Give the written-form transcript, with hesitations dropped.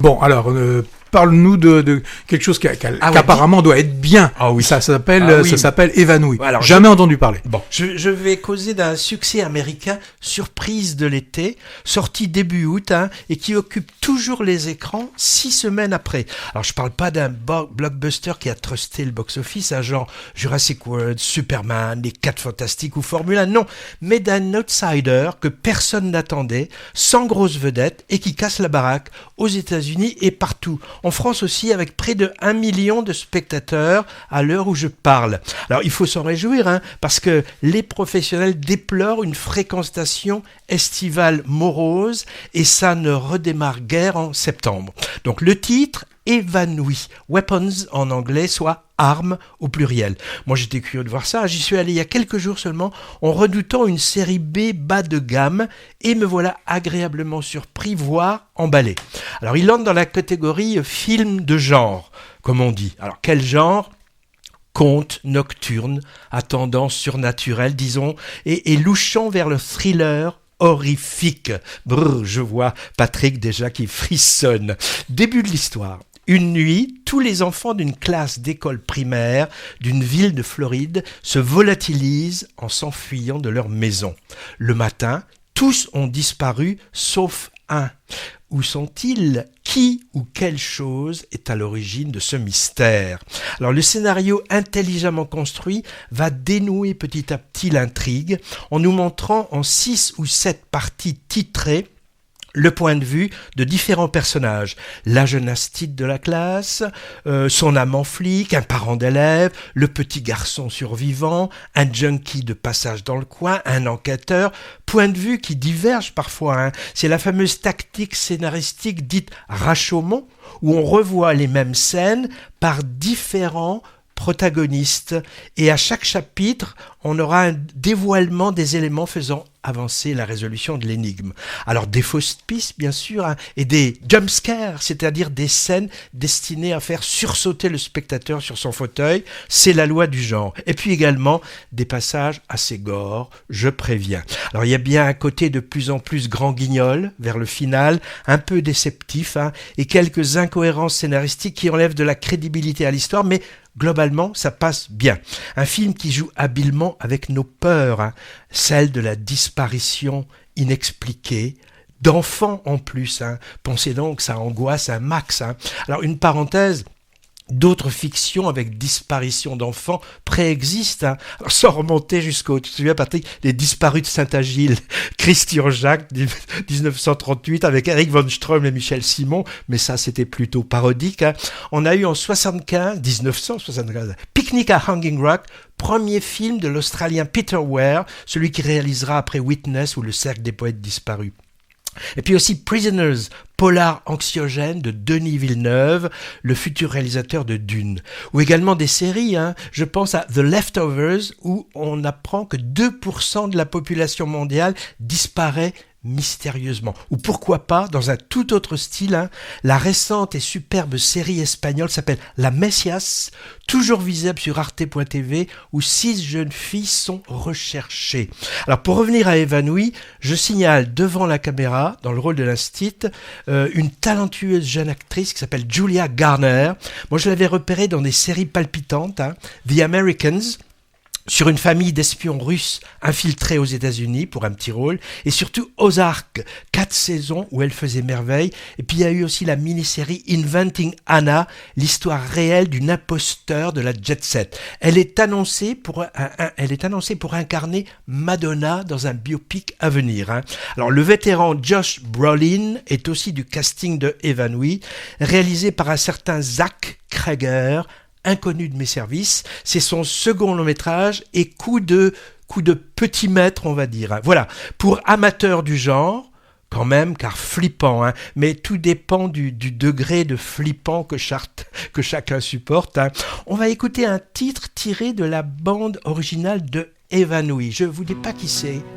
Bon, alors, parle-nous de quelque chose qu'apparemment doit être bien. Ah oui. Ça s'appelle Évanoui. Alors, jamais entendu parler. Bon, je vais causer d'un succès américain, surprise de l'été, sorti début août, et qui occupe toujours les écrans 6 semaines après. Alors, je parle pas d'un blockbuster qui a trusté le box-office, genre Jurassic World, Superman, Les 4 Fantastiques ou Formule 1, non, mais d'un outsider que personne n'attendait, sans grosse vedette, et qui casse la baraque aux États-Unis et partout. En France aussi, avec près de 1 million de spectateurs à l'heure où je parle. Alors, il faut s'en réjouir, parce que les professionnels déplorent une fréquentation estivale morose et ça ne redémarre guère en septembre. Donc, le titre, Évanoui, weapons en anglais, soit armes au pluriel. Moi, j'étais curieux de voir ça. J'y suis allé il y a quelques jours seulement en redoutant une série B bas de gamme et me voilà agréablement surpris, voire emballé. Alors, il entre dans la catégorie film de genre, comme on dit. Alors, quel genre ? Conte nocturne, à tendance surnaturelle, disons, et louchant vers le thriller horrifique. Brrr, je vois Patrick déjà qui frissonne. Début de l'histoire. Une nuit, tous les enfants d'une classe d'école primaire d'une ville de Floride se volatilisent en s'enfuyant de leur maison. Le matin, tous ont disparu sauf un. Où sont-ils ? Qui ou quelle chose est à l'origine de ce mystère ? Alors le scénario intelligemment construit va dénouer petit à petit l'intrigue en nous montrant en 6 ou 7 parties titrées le point de vue de différents personnages. La gymnastite de la classe, son amant flic, un parent d'élève, le petit garçon survivant, un junkie de passage dans le coin, un enquêteur. Point de vue qui divergent parfois. C'est la fameuse tactique scénaristique dite Rashomon, où on revoit les mêmes scènes par différents protagonistes. Et à chaque chapitre, on aura un dévoilement des éléments faisant avancer la résolution de l'énigme. Alors des fausses pistes bien sûr, et des jumpscares, c'est-à-dire des scènes destinées à faire sursauter le spectateur sur son fauteuil, c'est la loi du genre. Et puis également des passages assez gore, je préviens. Alors il y a bien un côté de plus en plus grand guignol vers le final, un peu déceptif, et quelques incohérences scénaristiques qui enlèvent de la crédibilité à l'histoire, mais globalement, ça passe bien. Un film qui joue habilement avec nos peurs, celle de la disparition inexpliquée, d'enfants en plus. Pensez donc, ça angoisse un max. Alors, une parenthèse, d'autres fictions avec disparition d'enfants préexistent, Alors, sans remonter jusqu'au, tu te souviens Patrick, Les Disparus de Saint-Agile, Christian Jacques, 1938, avec Eric von Stroheim et Michel Simon, mais ça c'était plutôt parodique. On a eu en 1975, Picnic à Hanging Rock, premier film de l'Australien Peter Weir, celui qui réalisera après Witness ou Le Cercle des Poètes Disparus. Et puis aussi Prisoners, polar anxiogène de Denis Villeneuve, le futur réalisateur de Dune. Ou également des séries, je pense à The Leftovers, où on apprend que 2% de la population mondiale disparaît mystérieusement. Ou pourquoi pas, dans un tout autre style, la récente et superbe série espagnole s'appelle La Messias, toujours visible sur arte.tv, où 6 jeunes filles sont recherchées. Alors pour revenir à Évanoui, je signale devant la caméra, dans le rôle de l'instit, une talentueuse jeune actrice qui s'appelle Julia Garner. Moi je l'avais repérée dans des séries palpitantes, The Americans, sur une famille d'espions russes infiltrés aux États-Unis pour un petit rôle, et surtout Ozark, 4 saisons où elle faisait merveille. Et puis il y a eu aussi la mini-série Inventing Anna, l'histoire réelle d'une imposteur de la jet set. Elle est annoncée pour incarner Madonna dans un biopic à venir. Alors le vétéran Josh Brolin est aussi du casting de Évanoui, réalisé par un certain Zach Cregger, inconnu de mes services. C'est son second long métrage et coup de petit maître, on va dire. Voilà, pour amateurs du genre, quand même, car flippant, mais tout dépend du degré de flippant que chacun supporte. On va écouter un titre tiré de la bande originale de Évanoui. Je ne vous dis pas qui c'est,